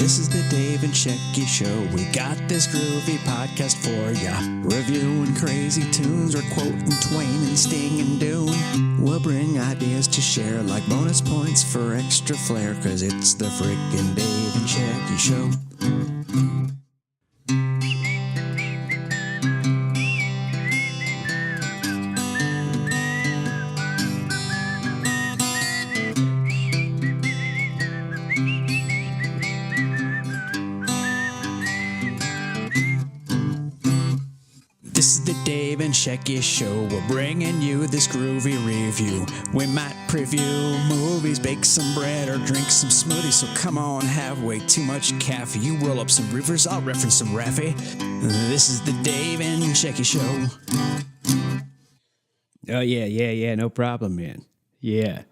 This is the Dave and Shecky Show. We got this groovy podcast for ya. Reviewing crazy tunes or quoting Twain and Sting and Dune. We'll bring ideas to share like bonus points for extra flair, cause it's the frickin' Dave and Shecky Show. This is the Dave and Shecky Show. We're bringing you this groovy review. We might preview movies, bake some bread, or drink some smoothies. So come on, have way too much caffeine. You roll up some rivers, I'll reference some Raffy. This is the Dave and Shecky Show. Oh, yeah, no problem, man. Yeah,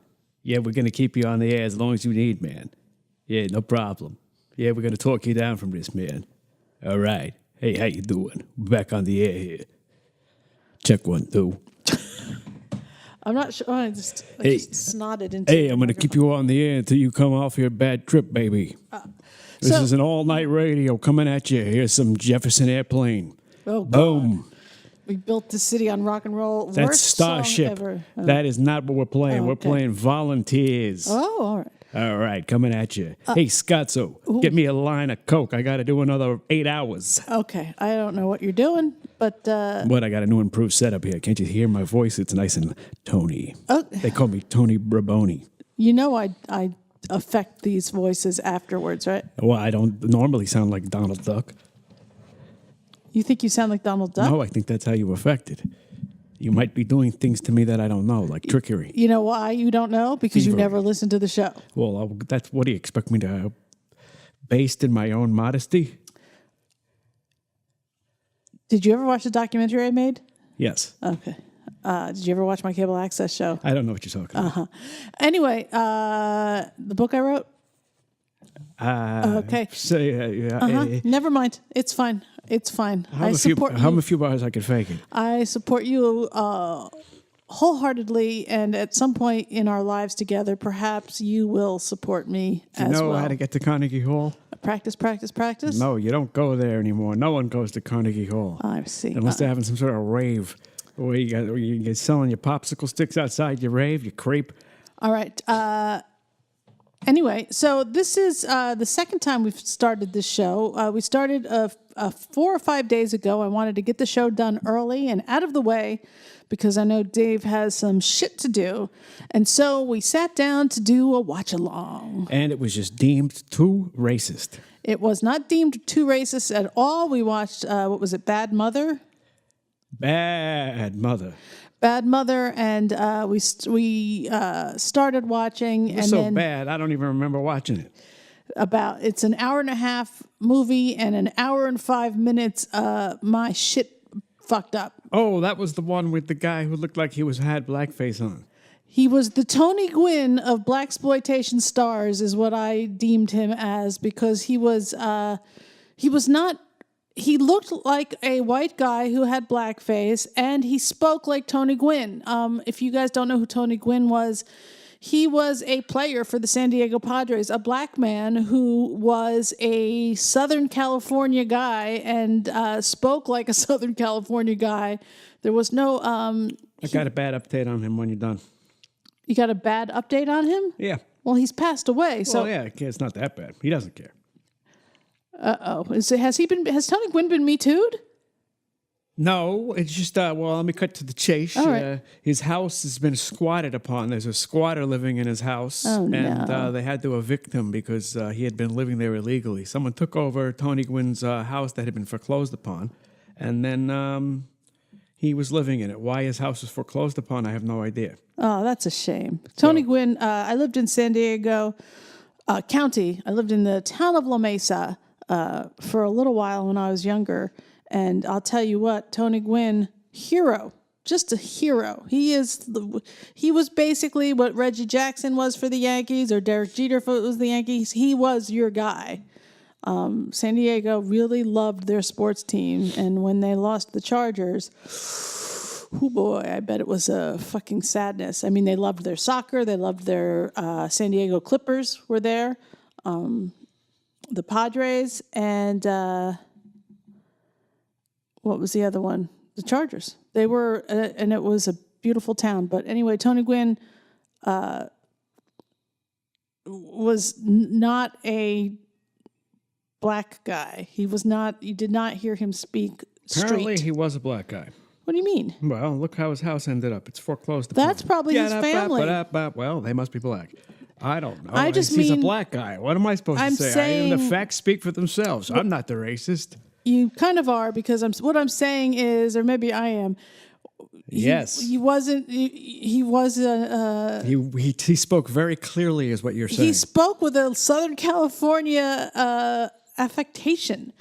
we're going to keep you on the air as long as you need, man. Yeah, no problem. Yeah, we're going to talk you down from this, man. All right. Hey, how you doing? We're back on the air here. Check 1, 2. I'm not sure. I just snotted into. Hey, I'm going to keep you on the air until you come off your bad trip, baby. This is an all-night radio coming at you. Here's some Jefferson Airplane. Oh, God. Boom. We built the city on rock and roll. That's Worst Starship. song ever. Oh. That is not what we're playing. Oh, We're okay. playing Volunteers. Oh, all right. All right, coming at you. Hey, Scotzo, get me a line of Coke. I got to do another 8 hours. Okay. I don't know what you're doing, but. What? I got a new improved setup here. Can't you hear my voice? It's nice and Tony. Oh. They call me Tony Braboni. You know I affect these voices afterwards, right? Well, I don't normally sound like Donald Duck. You think you sound like Donald Duck? No, I think that's how you affect it. You might be doing things to me that I don't know, like trickery. You know why you don't know? Because you Thievery. never listened to the show. Well, that's what do you expect me to based in my own modesty? Did you ever watch the documentary I made? Yes. Okay. Did you ever watch my cable access show? I don't know what you're talking about. Anyway, the book I wrote? Okay. Never mind. It's fine. It's fine. How a few bars I could fake it. I support you wholeheartedly, and at some point in our lives together, perhaps you will support me as well. You know how to get to Carnegie Hall? Practice. No, you don't go there anymore. No one goes to Carnegie Hall. I see. Unless they're having some sort of rave. Where you're selling your popsicle sticks outside your rave, you creep. All right. Anyway, so this is the second time we've started this show. We started 4 or 5 days ago. I wanted to get the show done early and out of the way because I know Dave has some shit to do. And so we sat down to do a watch-along. And it was just deemed too racist. It was not deemed too racist at all. We watched, what was it, Bad Mother? Bad Mother, and we started watching. It was so bad, I don't even remember watching it. It's an hour and a half movie, and an hour and 5 minutes, my shit fucked up. Oh, that was the one with the guy who looked like he had blackface on. He was the Tony Gwynn of Blaxploitation stars, is what I deemed him as, because he was not. He looked like a white guy who had blackface, and he spoke like Tony Gwynn. If you guys don't know who Tony Gwynn was, he was a player for the San Diego Padres, a black man who was a Southern California guy and spoke like a Southern California guy. There was no... I got a bad update on him when you're done. You got a bad update on him? Yeah. Well, he's passed away. So yeah, it's not that bad. He doesn't care. Uh-oh. Has Tony Gwynn been Me Too'd? No, it's just, let me cut to the chase. All right. His house has been squatted upon. There's a squatter living in his house. Oh, and no. They had to evict him because he had been living there illegally. Someone took over Tony Gwynn's house that had been foreclosed upon. And then he was living in it. Why his house was foreclosed upon, I have no idea. Oh, that's a shame. Tony Gwynn, I lived in San Diego County. I lived in the town of La Mesa for a little while when I was younger. And I'll tell you what, Tony Gwynn, hero, just a hero. He was basically what Reggie Jackson was for the Yankees or Derek Jeter was the Yankees. He was your guy. San Diego really loved their sports team. And when they lost the Chargers, oh boy, I bet it was a fucking sadness. I mean, they loved their soccer. They loved their San Diego Clippers were there. the Padres, and what was the other one? The Chargers. They were, and it was a beautiful town. But anyway, Tony Gwynn was not a black guy. He was not. You did not hear him speak Apparently, straight. he was a black guy. What do you mean? Well, look how his house ended up. It's foreclosed upon. That's probably his family. Well, they must be black. I don't know. I just He's a mean- black guy. What am I supposed I'm to say? saying- The facts speak for themselves. I'm not the racist. You kind of are, because what I'm saying is, or maybe I am. Yes. He wasn't. He was a. He spoke very clearly, is what you're saying. He spoke with a Southern California affectation.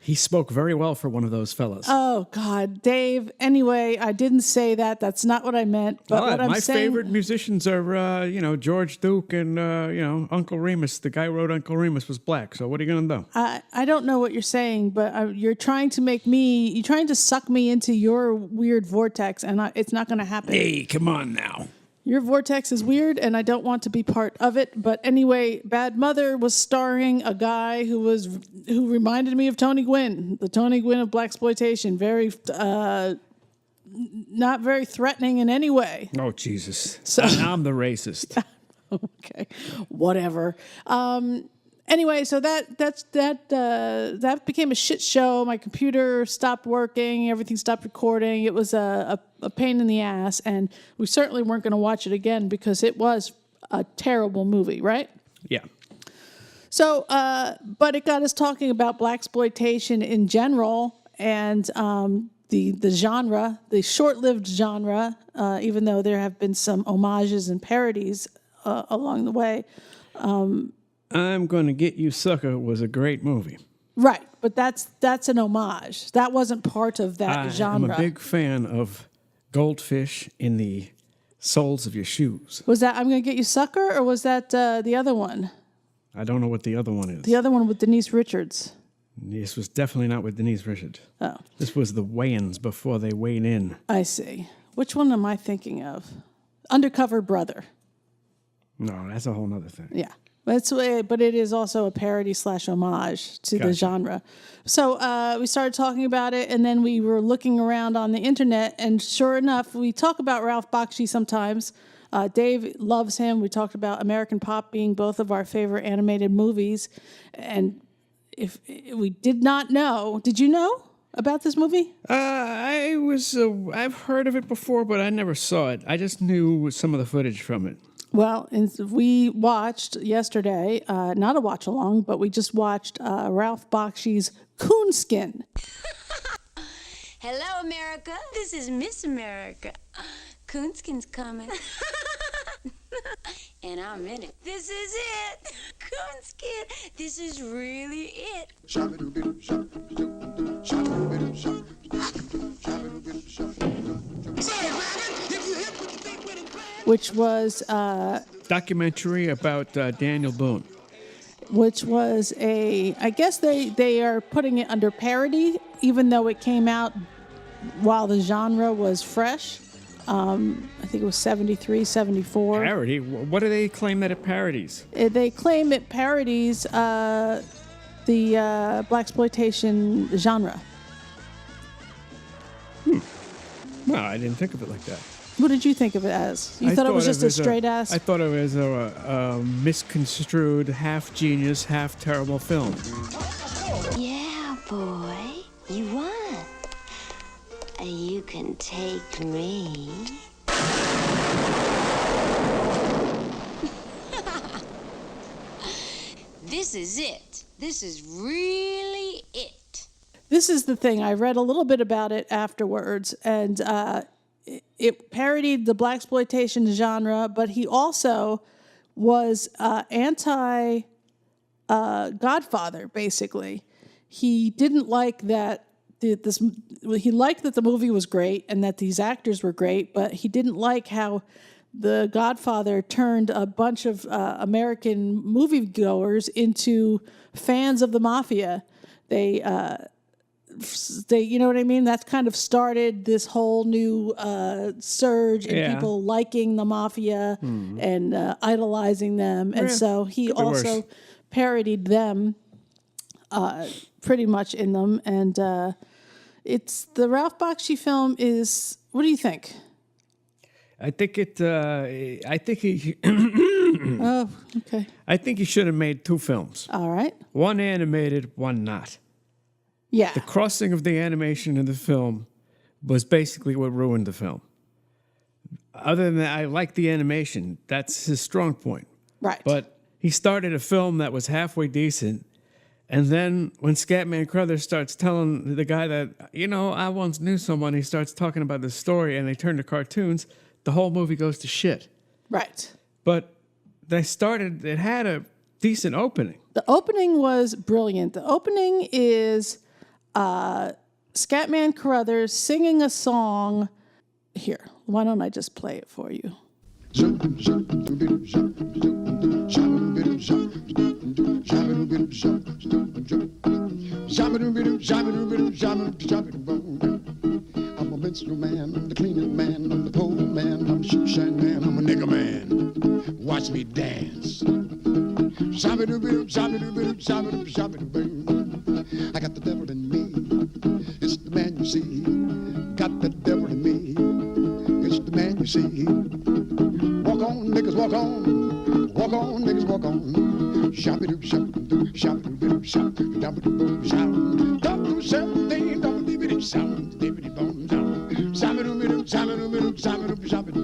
He spoke very well for one of those fellas. Oh God, Dave. Anyway, I didn't say that. That's not what I meant. But what I'm my saying, favorite musicians are, George Duke and, Uncle Remus. The guy who wrote Uncle Remus was black. So what are you going to do? I don't know what you're saying, but you're trying to suck me into your weird vortex, and it's not going to happen. Hey, come on now. Your vortex is weird, and I don't want to be part of it. But anyway, Bad Mother was starring a guy who reminded me of Tony Gwynn, the Tony Gwynn of Blaxploitation. Very, not very threatening in any way. Oh, Jesus. So- I'm the racist. Okay, whatever. Anyway, so that became a shit show. My computer stopped working. Everything stopped recording. It was a pain in the ass, and we certainly weren't going to watch it again because it was a terrible movie, right? Yeah. So, but it got us talking about blaxploitation in general, and the genre, the short-lived genre, even though there have been some homages and parodies along the way. I'm Gonna Get You Sucker was a great movie. Right, but that's an homage. That wasn't part of that genre. I'm a big fan of goldfish in the soles of your shoes. Was that I'm Gonna Get You Sucker, or was that the other one? I don't know what the other one is. The other one with Denise Richards. This was definitely not with Denise Richards. Oh, This was the weigh-ins before they weighed in. I see. Which one am I thinking of? Undercover Brother. No, that's a whole nother thing. Yeah. But it is also a parody / homage to the Gotcha. genre. So we started talking about it, and then we were looking around on the internet, and sure enough, we talk about Ralph Bakshi sometimes. Dave loves him. We talked about American Pop being both of our favorite animated movies, and if we did not know, did you know about this movie? I've heard of it before, but I never saw it. I just knew some of the footage from it. Well, we watched yesterday, not a watch-along, but we just watched Ralph Bakshi's Coonskin. Hello, America. This is Miss America. Coonskin's coming. And I'm in it. This is it. Coonskin. This is really it. Which was Documentary about Daniel Boone. I guess they are putting it under parody, even though it came out while the genre was fresh. I think it was 73, 74. Parody? What do they claim that it parodies? They claim it parodies the blaxploitation genre. Well, I didn't think of it like that. What did you think of it as? You thought it was just a straight ass? I thought it was a misconstrued, half genius, half terrible film. Yeah, boy. You won. You can take me. This is it. This is really it. This is the thing. I read a little bit about it afterwards, and it parodied the blaxploitation genre, but he also was anti Godfather. Basically, he didn't like that. He liked that the movie was great and that these actors were great, but he didn't like how The Godfather turned a bunch of American moviegoers into fans of the mafia. They, you know what I mean? That's kind of started this whole new surge in people liking the mafia and idolizing them. And so he also parodied them pretty much in them. And it's the Ralph Bakshi film is, what do you think? I think he Oh, okay. I think he should have made 2 films. All right. One animated, one not. Yeah. The crossing of the animation in the film was basically what ruined the film. Other than that, I like the animation. That's his strong point. Right. But he started a film that was halfway decent, and then when Scatman Crothers starts telling the guy that, I once knew someone, he starts talking about the story, and they turn to cartoons, the whole movie goes to shit. Right. But it had a decent opening. The opening was brilliant. The opening is Scatman Crothers singing a song. Here, why don't I just play it for you? I'm a minstrel man, I'm the cleaning man, I'm the pole man, I'm a shoe shine man, I'm a nigger man. Watch me dance. I got the devil in me. It's the man you see. Got the devil in me. It's the man you see. Walk on, niggas, walk on. Walk on, niggas, walk on. Shop-a-doo, shop-a-doo, shop-a-doo, shop, shop-a-doo, shop. Don't do something, don't leave it in sound. Dibbity-bone, sound. Shop-a-doo, shop-a-doo, shop-a-doo, shop-a-doo.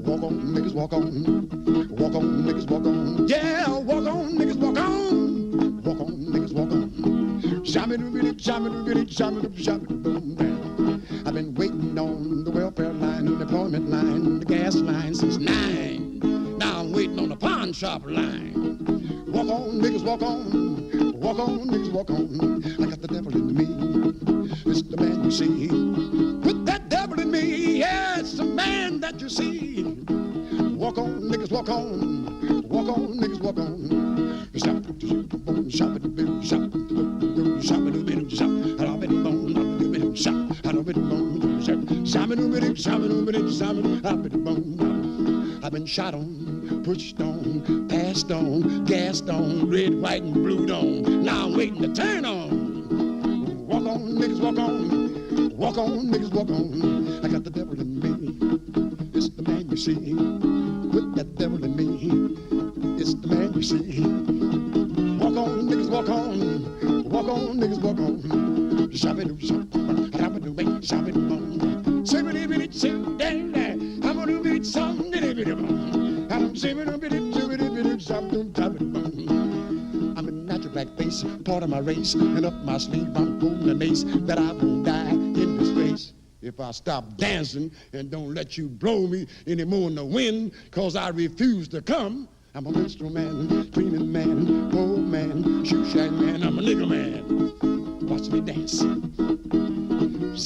Walk on, niggas, walk on. Walk on, niggas, walk on. Yeah, walk on, niggas, walk on. Walk on, niggas, walk on. Shop-a-doo, shop-a-doo, shop-a-doo, shop-a-doo. I've been waiting on the welfare line, the employment line, the gas line since 9. Now I'm waiting on the pawn shop line. Walk on, niggas, walk on. Walk on, niggas, walk on. I got the devil in me. It's the man you see. Put that devil in me. Yeah, it's the man that you see. Walk on, niggas, walk on. Walk on, niggas, walk on. Shop, shop, I've been shot on, pushed on, passed on, gassed on, red, white, and blued on. Now I'm waiting to turn on. Walk on, niggas, walk on. Walk on, niggas, walk on. I got the devil in me. It's the man you see. Put that devil in me. It's the man you see. Walk on, niggas, walk on. Walk on, niggas, walk on. Shop-a-doo, shop, shop-a-doo, bang, shop-a-doo, bang. Ship-a-dee-bee-dee, ship-a-dee-dee, I'm gonna beat some dee-dee-bee-dee-bong. I'm ship-a-doo-bee-dee, ship-a-dee-bee-dee, shop-a-doo-bee-dee-bong. I'm a natural black face, part of my race, and up my sleeve I'm holding an ace that I won't die in this race. If I stop dancing and don't let you blow me anymore in the wind, cause I refuse to come. I'm a minstrel man, cleaning man, pole man, shoe shine man, I'm a nigger man. Watch me dance. I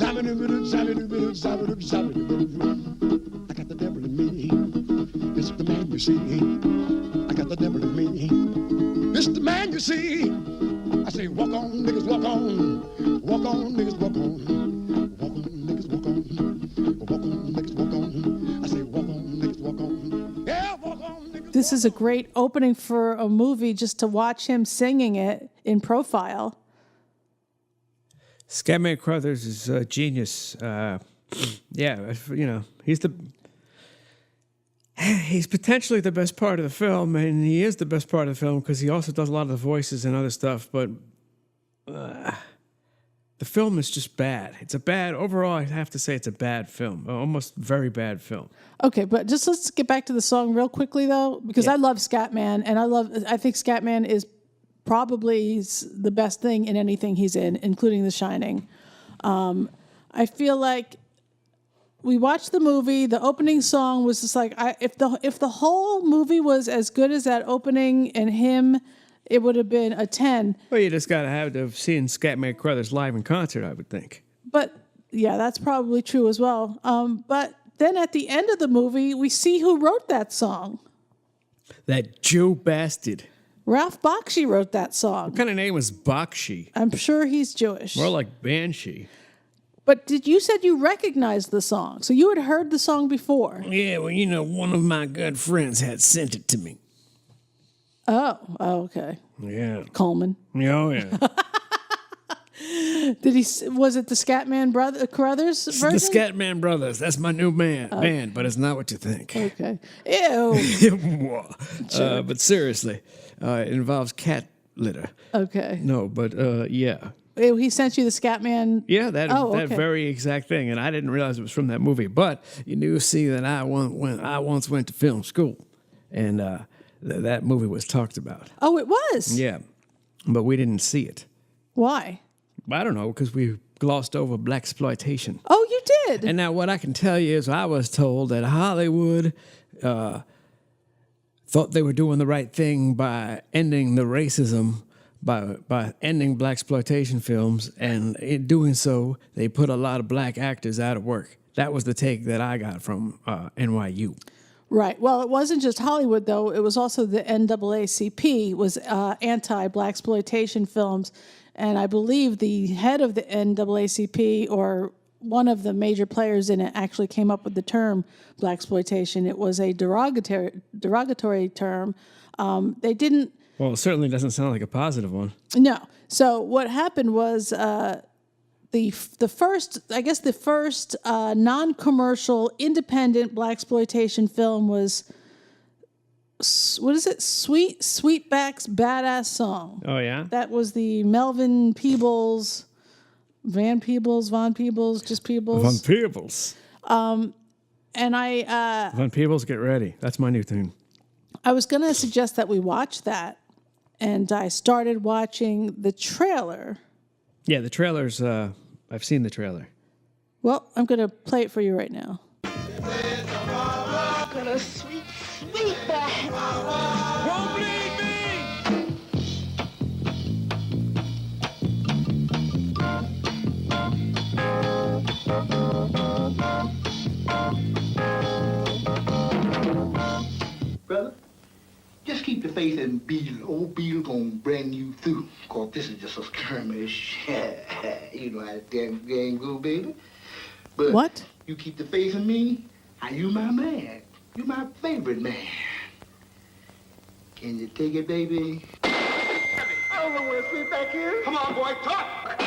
got the devil in me. It's the man you see. I got the devil in me. It's the man you see. I say, walk on, niggas, walk on. Walk on, niggas, walk on. Walk on, niggas, walk on. Walk on, niggas, walk on. I say, walk on, niggas, walk on. Yeah, walk on, niggas. This is a great opening for a movie just to watch him singing it in profile. Scatman Crothers is a genius. He's potentially the best part of the film, and he is the best part of the film because he also does a lot of the voices and other stuff. But the film is just bad. Overall, I have to say it's a bad film, almost very bad film. Okay, but just let's get back to the song real quickly though, because I love Scatman, and I think Scatman is probably the best thing in anything he's in, including The Shining. I feel like we watched the movie. The opening song was just like, if the whole movie was as good as that opening and him, it would have been a 10. Well, you just got to have seen Scatman Crothers live in concert, I would think. But yeah, that's probably true as well. But then at the end of the movie, we see who wrote that song. That Jew bastard. Ralph Bakshi wrote that song. What kind of name was Bakshi? I'm sure he's Jewish. More like Banshee. But you said you recognized the song, so you had heard the song before. Yeah, well, one of my good friends had sent it to me. Oh, okay. Yeah. Coleman. Oh, yeah. Was it the Scatman Crothers version? The Scatman Brothers. That's my new band, but it's not what you think. Okay. Ew. But seriously, it involves cat litter. Okay. No, but yeah. He sent you the Scatman. Yeah, that okay. very exact thing, and I didn't realize it was from that movie. But you do see that I once went to film school, and that movie was talked about. Oh, it was? Yeah, but we didn't see it. Why? I don't know, because we glossed over Blaxploitation. Oh, you did? And now what I can tell you is I was told that Hollywood thought they were doing the right thing by ending the racism, by ending Blaxploitation films, and in doing so, they put a lot of black actors out of work. That was the take that I got from NYU. Right. Well, it wasn't just Hollywood, though. It was also the NAACP was anti-Blaxploitation films. And I believe the head of the NAACP, or one of the major players in it, actually came up with the term Blaxploitation. It was a derogatory term. They didn't... Well, it certainly doesn't sound like a positive one. No. So what happened was the first non-commercial independent Blaxploitation film was, what is it? Sweetback's Badass Song. Oh, yeah? That was the Melvin Peebles, Van Peebles, just Peebles. Von Peebles. And I... Von Peebles, get ready. That's my new thing. I was going to suggest that we watch that, and I started watching the trailer. Yeah, the trailer's... I've seen the trailer. Well, I'm going to play it for you right now. Got a sweet, sweet back. Won't bleed me! Brother, just keep the faith in Beetle. Old Beetle gonna bring you through. Cause this is just a skirmish. You know how the game go, baby. But What? you keep the faith in me, and you my man. You my favorite man. Can you take it, baby? I don't know where to sleep back here. Come on, boy, talk.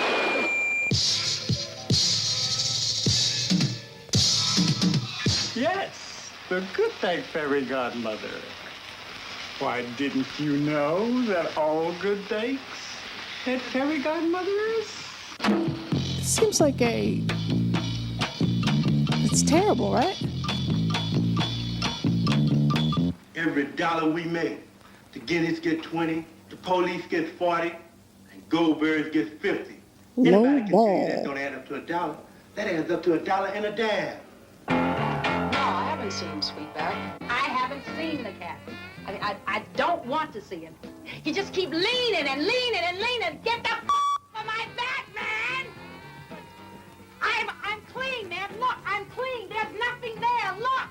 Yes, the good day, fairy godmother. Why, didn't you know that all good dates had fairy godmothers? It seems like it's terrible, right? Every dollar we make, the Guinness get 20, the police get 40, and Goldbergs get 50. Anybody can tell you that don't add up to $1. That adds up to $1 and a damn. No, I haven't seen Sweetback. I haven't seen the cat. I don't want to see him. You just keep leaning and leaning and leaning. Get the off my back, man! I'm clean, man. Look, I'm clean. There's nothing there. Look.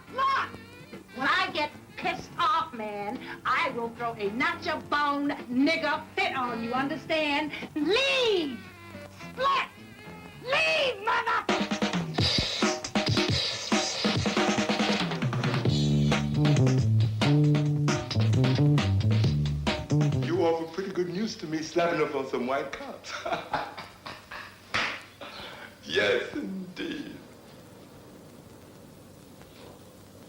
When I get pissed off, man, I will throw a not-your-bone nigger fit on you, understand? Leave! Split! Leave, mother! You offer pretty good news to me slapping up on some white cops. Yes, indeed.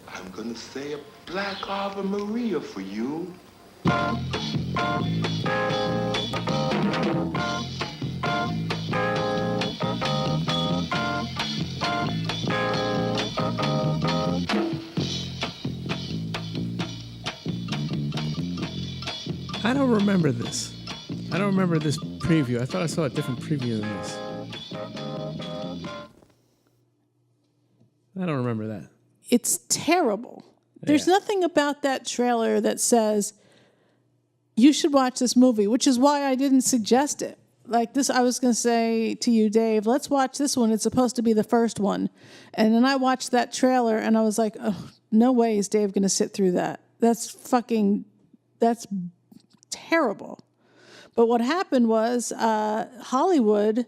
I'm gonna say a Black Ave Maria for you. I don't remember this. I don't remember this preview. I thought I saw a different preview than this. I don't remember that. It's terrible. There's Yeah. nothing about that trailer that says you should watch this movie, which is why I didn't suggest it. Like this, I was going to say to you, Dave, let's watch this one. It's supposed to be the first one. And then I watched that trailer and I was like, oh, no way is Dave going to sit through that. That's terrible. But what happened was Hollywood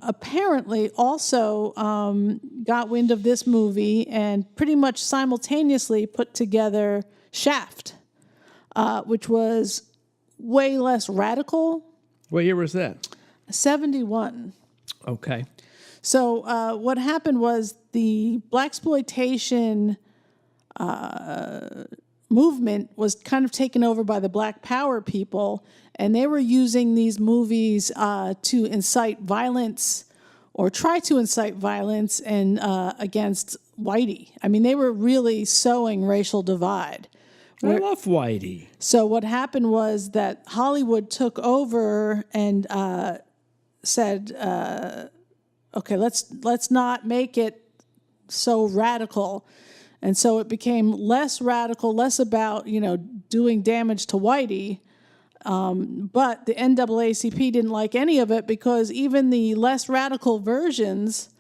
apparently also got wind of this movie and pretty much simultaneously put together Shaft. which was way less radical. What year was that? 71. Okay. So what happened was the Blaxploitation movement was kind of taken over by the Black Power people, and they were using these movies to incite violence or try to incite violence and against whitey. I mean, they were really sowing racial divide. I love Whitey. So what happened was that Hollywood took over and said, okay, let's not make it so radical. And so it became less radical, less about, doing damage to whitey. But the NAACP didn't like any of it because even the less radical versions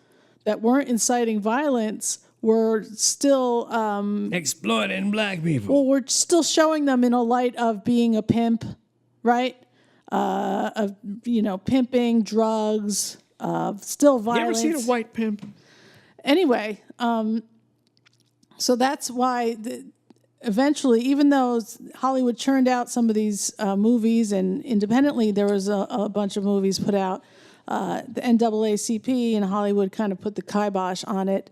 that weren't inciting violence were still exploiting black people. Well, we're still showing them in a light of being a pimp, right? Of pimping, drugs, still violence. You ever seen a white pimp? Anyway, so that's why eventually, even though Hollywood churned out some of these movies, and independently there was a bunch of movies put out, the NAACP and Hollywood kind of put the kibosh on it.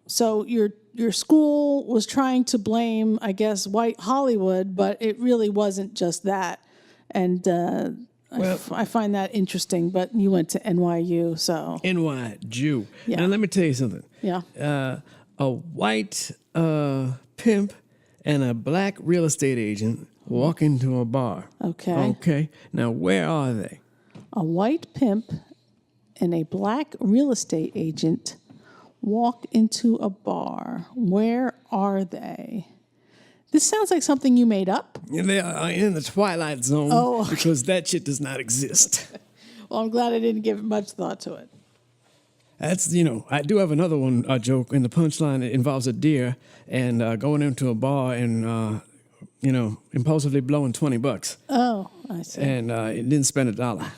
So your school was trying to blame, I guess, white Hollywood, but it really wasn't just that. And I find that interesting. But you went to NYU, so NY Jew. Yeah. Now let me tell you something. Yeah. A white pimp and a black real estate agent walk into a bar. Okay. Okay. Now where are they? A white pimp and a black real estate agent walk into a bar. Where are they? This sounds like something you made up. They are in the Twilight Zone because that shit does not exist. Well, I'm glad I didn't give much thought to it. That's, I do have another one, a joke, and the punchline involves a deer and going into a bar and, impulsively blowing $20. Oh, I see. And it didn't spend $1.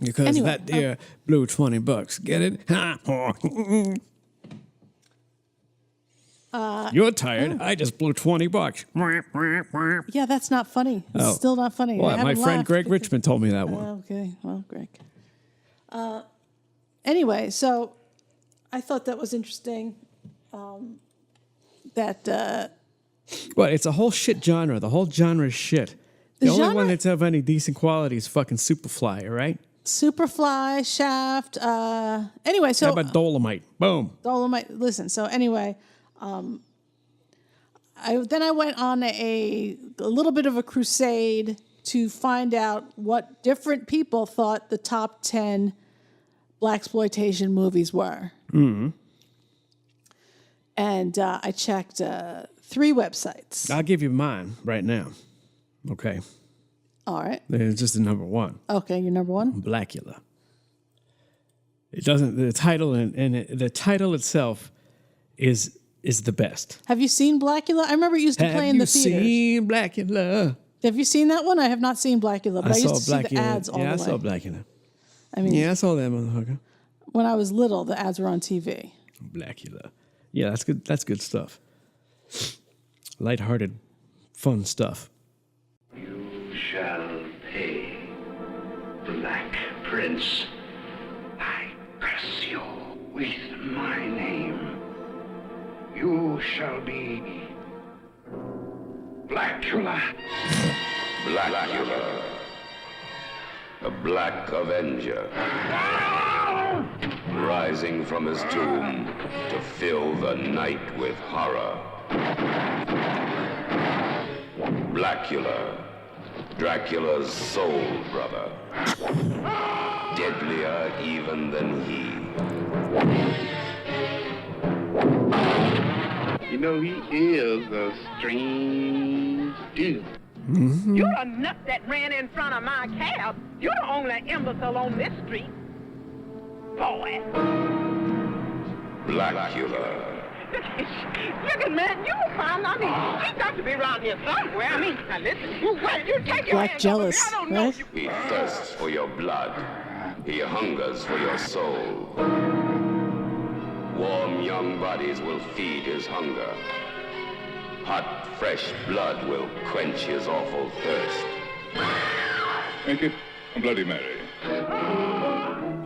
Because Anyway, that deer blew $20. Get it? You're tired. I just blew $20. Yeah, that's not funny. It's still not funny. Well, I my haven't friend laughed Greg because- Richmond told me that one. Okay, well, Greg. Anyway, so I thought that was interesting. Well, it's a whole shit genre. The whole genre is shit. The only one that's of any decent quality is fucking Superfly, all right? Superfly, Shaft. Anyway, so How about Dolomite? Boom. Dolomite. Listen. So anyway, I went on a little bit of a crusade to find out what different people thought the top 10 Blaxploitation movies were. Mm-hmm. And I checked 3 websites. I'll give you mine right now. Okay. All right. It's just the number one. Okay, you're number 1. Blackula. It doesn't. The title the title itself is the best. Have you seen Blackula? I remember it used to play in the theaters. Have you seen Blackula? Have you seen that one? I have not seen Blackula, but I used to see the ads all the way. Yeah, I saw Blackula. I mean, Yeah, I saw that motherfucker. when I was little, the ads were on TV. Blackula. Yeah, that's good. That's good stuff. Lighthearted, fun stuff. You shall pay, Black Prince. I curse you with my name. You shall be Blackula. Blackula. A black avenger. Rising from his tomb to fill the night with horror. Blackula. Dracula's soul brother. Deadlier even than he. You know, he is a strange dude. Mm-hmm. You're a nut that ran in front of my cab. You're the only imbecile on this street. Boy. Blackula. Look at man, you find, I mean, he's got to be around here somewhere. I mean, now listen, you take your Black hands jealous, off of me. I don't know right? you. He thirsts for your blood. He hungers for your soul. Warm young bodies will feed his hunger. Hot, fresh blood will quench his awful thirst. Make it a Bloody Mary.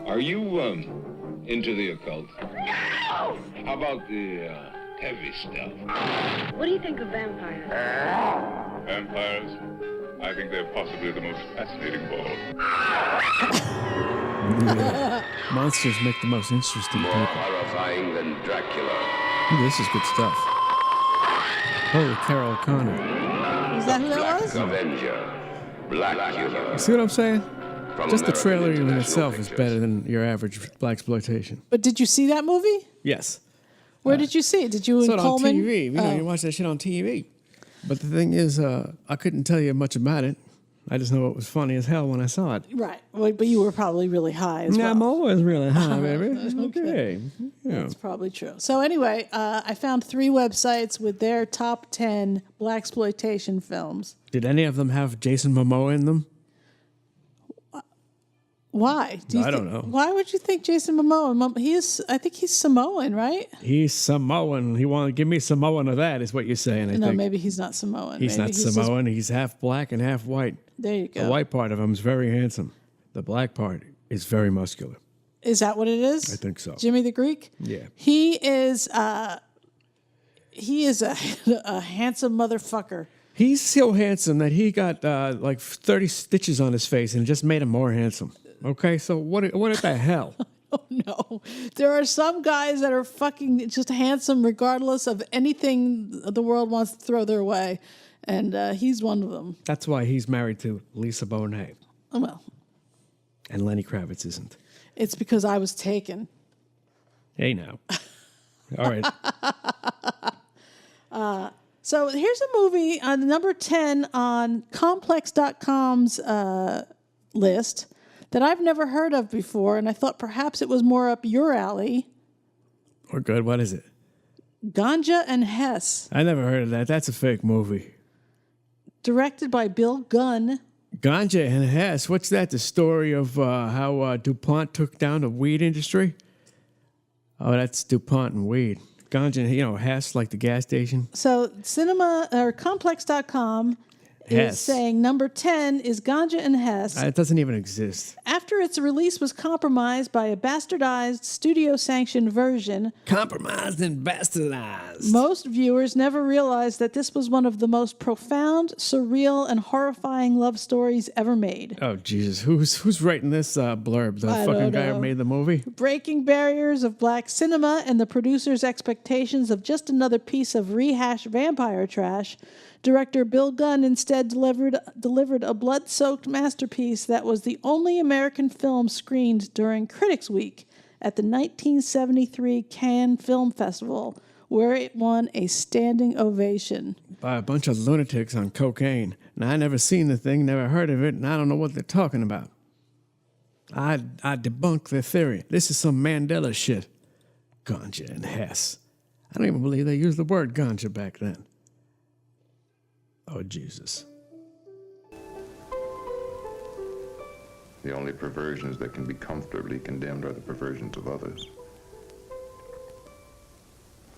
Are you, into the occult? How about the, heavy stuff? What do you think of vampires? Vampires? I think they're possibly the most fascinating ball. Monsters make the most interesting More people. horrifying than Dracula. Ooh, this is good stuff. Holy Carol O'Connor. Is that who that Black was? Avenger. Blackula. See what I'm saying? From Just the American trailer in International itself is Pictures. better than your average Blaxploitation. But did you see that movie? Yes. Where did you see it? Did you Saw in it Coleman? on TV. You know, Oh. you watch that shit on TV. But the thing is, I couldn't tell you much about it. I just know it was funny as hell when I saw it. Right. Well, but you were probably really high as well. I'm always really high, baby. Okay. Yeah. That's probably true. So anyway, I found 3 websites with their top 10 blaxploitation films. Did any of them have Jason Momoa in them? Why? I don't know. Why would you think Jason Momoa? I think he's Samoan, right? He's Samoan. He wanted to give me Samoan of that, is what you're saying, I No, think. maybe he's not Samoan. He's Maybe not just- Samoan. He's half black and half white. there you The go. white part of him is very handsome. The black part is very muscular. Is that what it is? I think so. Jimmy the Greek? Yeah. He is a a handsome motherfucker. He's so handsome that he got like 30 stitches on his face and it just made him more handsome. Okay, so what the hell? Oh no. There are some guys that are fucking just handsome regardless of anything the world wants to throw their way. And he's one of them. That's why he's married to Lisa Bonet. Oh, well, And Lenny Kravitz isn't. it's because I was taken. Hey, now. All right. So here's a movie on number 10 on complex.com's list that I've never heard of before, and I thought perhaps it was more up your alley. We're good. What is it? Ganja and Hess, I never heard of that. That's a fake movie. directed by Bill Gunn. Ganja and Hess. What's that? The story of how DuPont took down the weed industry? Oh, that's DuPont and weed. Ganja, Hess, like the gas station. So cinema or complex.com Hess. is saying number 10 is Ganja and Hess. It doesn't even exist. After its release was compromised by a bastardized studio-sanctioned version, Compromised and bastardized. most viewers never realized that this was one of the most profound, surreal, and horrifying love stories ever made. Oh, Jesus. Who's writing this blurb? The I fucking don't guy know. who made the movie? Breaking barriers of black cinema and the producer's expectations of just another piece of rehashed vampire trash, director Bill Gunn instead delivered a blood-soaked masterpiece that was the only American film screened during Critics' Week at the 1973 Cannes Film Festival, where it won a standing ovation. By a bunch of lunatics on cocaine. Now, I never seen the thing, never heard of it, and I don't know what they're talking about. I debunk their theory. This is some Mandela shit. Ganja and Hess. I don't even believe they used the word ganja back then. Oh, Jesus. The only perversions that can be comfortably condemned are the perversions of others.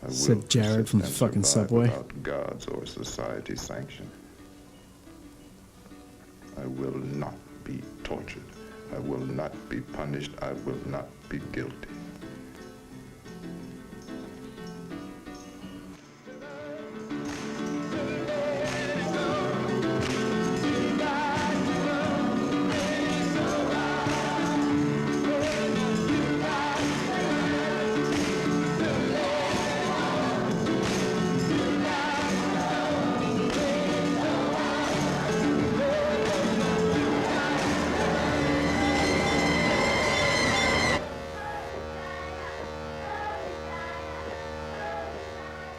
I will Said Jared persist from the and fucking survive subway. Without God's or society's sanction. I will not be tortured. I will not be punished. I will not be guilty.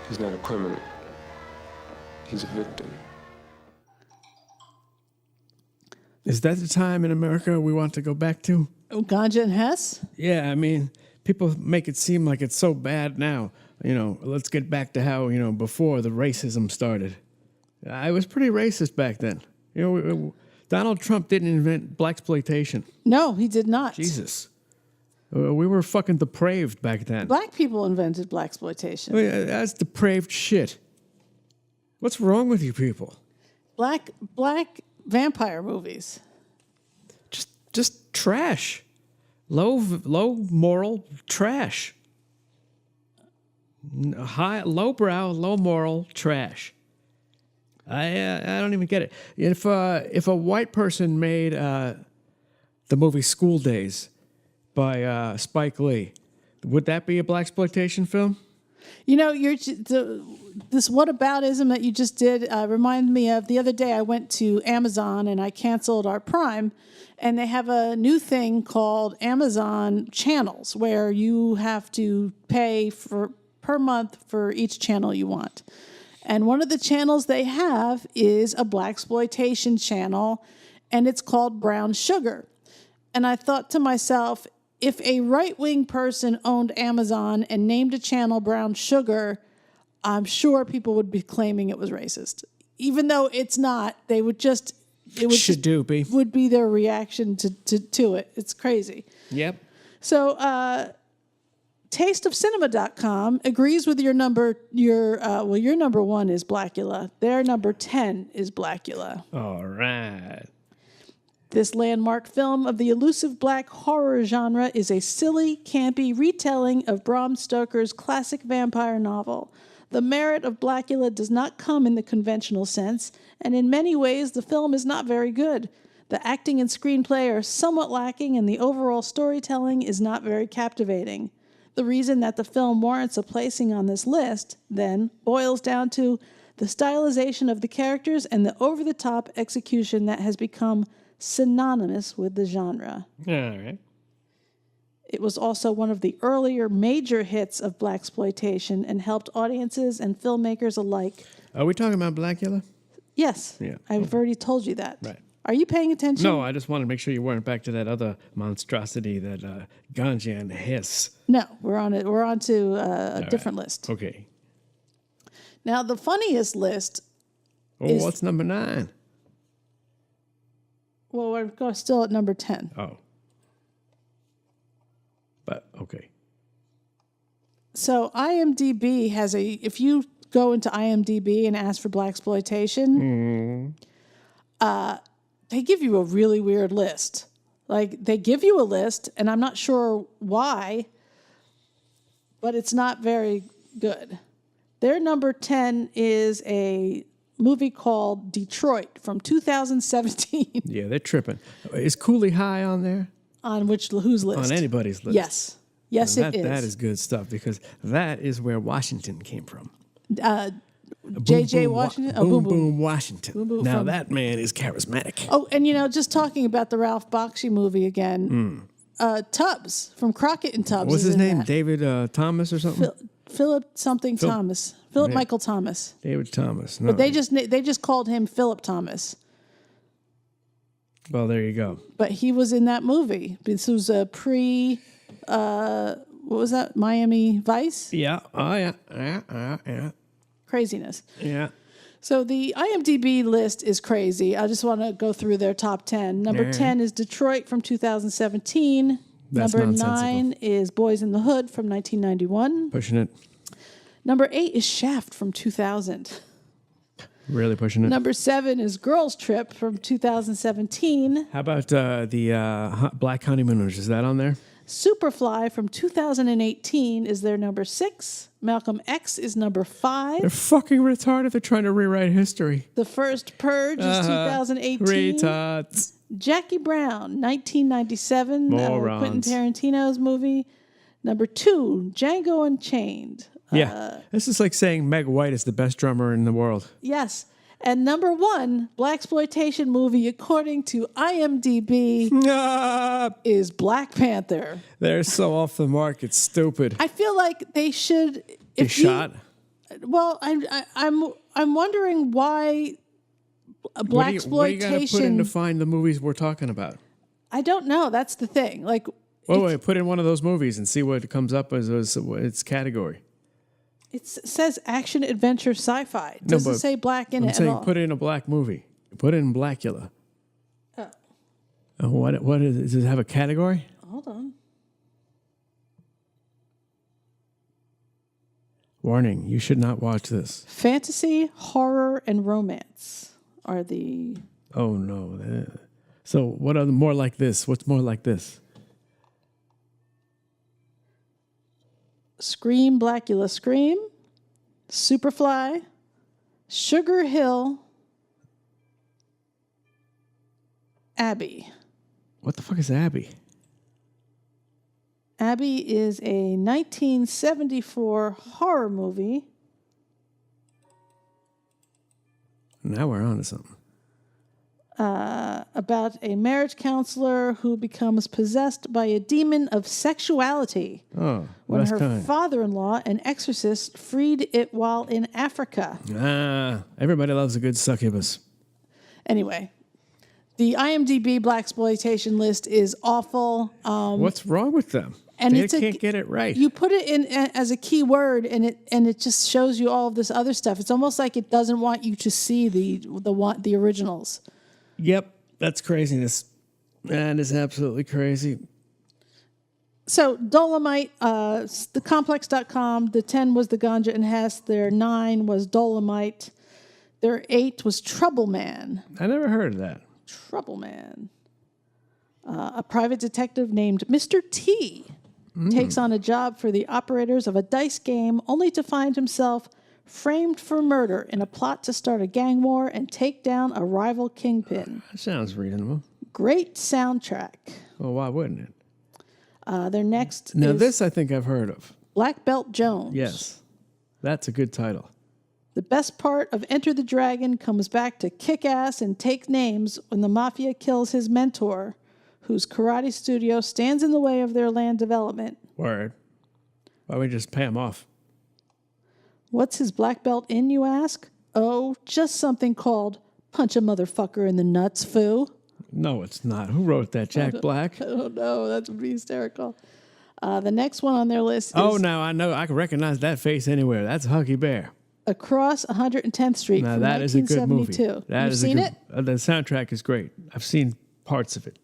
He's not a criminal. He's a victim. Is that the time in America we want to go back to? Oh, Ganja and Hess? Yeah, I mean, people make it seem like it's so bad now. Let's get back to how, before the racism started. I was pretty racist back then. Donald Trump didn't invent blaxploitation. No, he did not. Jesus. We were fucking depraved back then. Black people invented blaxploitation. That's depraved shit. What's wrong with you people? Black vampire movies. Just trash. Low moral trash. Low brow, low moral trash. I don't even get it. If a white person made the movie School Days by Spike Lee, would that be a blaxploitation film? You know, this whataboutism that you just did reminded me of the other day. I went to Amazon and I canceled our Prime, and they have a new thing called Amazon Channels, where you have to pay per month for each channel you want. And one of the channels they have is a blaxploitation channel, and it's called Brown Sugar. And I thought to myself, if a right-wing person owned Amazon and named a channel Brown Sugar, I'm sure people would be claiming it was racist. Even though it's not, they would just... It would be their reaction to it. It's crazy. Yep. So, tasteofcinema.com agrees with your number. Your number 1 is Blackula. Their number 10 is Blackula. All right. This landmark film of the elusive black horror genre is a silly, campy retelling of Bram Stoker's classic vampire novel. The merit of Blackula does not come in the conventional sense, and in many ways the film is not very good. The acting and screenplay are somewhat lacking, and the overall storytelling is not very captivating. The reason that the film warrants a placing on this list, then, boils down to the stylization of the characters and the over-the-top execution that has become synonymous with the genre. All right. It was also one of the earlier major hits of blaxploitation and helped audiences and filmmakers alike. Are we talking about Blackula? Yes. Yeah. I've already told you that. Right. Are you paying attention? No, I just wanted to make sure you weren't back to that other monstrosity, that ganja and hiss. No, we're on it. We're on to a different list. Okay. Now, the funniest list is... what's number 9? Well, we're still at number 10. Oh. But, okay. So IMDb has if you go into IMDb and ask for blaxploitation, they give you a really weird list. Like, they give you a list, and I'm not sure why, but it's not very good. Their number 10 is a movie called Detroit from 2017. Yeah, they're tripping. Is Cooley High on there? On whose list? On anybody's list. Yes. Yes, it is. That is good stuff, because that is where Washington came from. J.J. Washington? Boom Boom Washington. Boom, boom, now that man is charismatic. Oh, and just talking about the Ralph Bakshi movie again, Tubbs from Crockett and Tubbs. What's his name? That. David Thomas or something? Philip Thomas. Philip Michael Thomas. David Thomas. No. But they just called him Philip Thomas. Well, there you go. But he was in that movie. This was a what was that? Miami Vice? Yeah. Oh, yeah. Craziness. Yeah. So the IMDb list is crazy. I just want to go through their top 10. Number 10 is Detroit from 2017. That's Number 9 is Boys in the Hood from 1991. Pushing it. Number 8 is Shaft from 2000. Really pushing it. Number 7 is Girls Trip from 2017. How about the Black Honeymooners? Is that on there? Superfly from 2018 is their number 6. Malcolm X is number 5. They're fucking retarded. They're trying to rewrite history. The First Purge is 2018. Retards. Jackie Brown, 1997. Morons. Quentin Tarantino's movie. Number 2, Django Unchained. Yeah. This is like saying Meg White is the best drummer in the world. Yes. And number 1, blaxploitation movie, according to IMDb, is Black Panther. They're so off the mark. It's stupid. I feel like they should be shot. Well, I'm wondering why blaxploitation. What do you got to put in to find the movies we're talking about? I don't know. That's the thing. Like, wait, put in one of those movies and see what comes up as its category. It says action, adventure, sci-fi. It doesn't say black in it at all. Put in a black movie. Put in Blackula. What is it? Does it have a category? Hold on. Warning, you should not watch this. Fantasy, horror, and romance are the... Oh, no. So what are the more like this? What's more like this? Scream, Blackula Scream, Superfly, Sugar Hill, Abby. What the fuck is Abby? Abby is a 1974 horror movie. Now we're on to something. About a marriage counselor who becomes possessed by a demon of sexuality when her father-in-law, an exorcist, freed it while in Africa. Everybody loves a good succubus. Anyway, the IMDb Blaxploitation list is awful. What's wrong with them? And they can't get it right. You put it in as a key word, and it just shows you all of this other stuff. It's almost like it doesn't want you to see the originals. Yep, that's craziness. That is absolutely crazy. So Dolomite, the complex.com, the 10 was the Ganja and Hess, their 9 was Dolomite, their 8 was Trouble Man. I never heard of that. Trouble Man. A private detective named Mr. T takes on a job for the operators of a dice game only to find himself framed for murder in a plot to start a gang war and take down a rival kingpin. That sounds reasonable. Great soundtrack. Well, why wouldn't it? Their next Now, is this I think I've heard of. Black Belt Jones. Yes. That's a good title. The best part of Enter the Dragon comes back to kick ass and take names when the mafia kills his mentor, whose karate studio stands in the way of their land development. Word. Why don't we just pay him off? What's his black belt in, you ask? Oh, just something called punch a motherfucker in the nuts, foo. No, it's not. Who wrote that? Jack Black? I don't know. That would be hysterical. The next one on their list is... Oh, now I know. I can recognize that face anywhere. That's Huggy Bear. Across 110th Street now, from that is a good movie. 1972. You've seen it? The soundtrack is great. I've seen parts of it.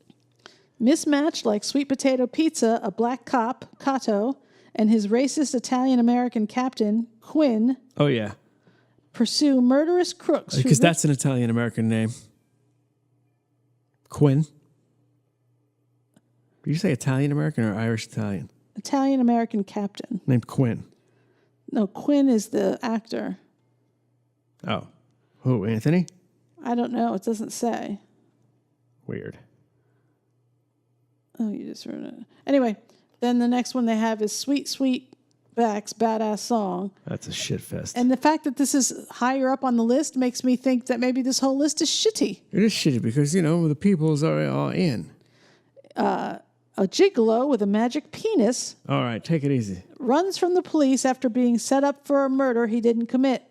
Mismatched like sweet potato pizza, a black cop, Cato, and his racist Italian-American captain, Quinn, Oh, yeah. pursue murderous crooks. Because that's an Italian-American name. Quinn. Did you say Italian-American or Irish-Italian? Italian-American captain. Named Quinn. No, Quinn is the actor. Oh. Who, Anthony? I don't know. It doesn't say. Weird. Oh, you just ruined it. Anyway, then the next one they have is Sweet Sweetback's Badass Song. That's a shit fest. And the fact that this is higher up on the list makes me think that maybe this whole list is shitty. It is shitty because, the peoples are all in. A gigolo with a magic penis All right, take it easy. runs from the police after being set up for a murder he didn't commit.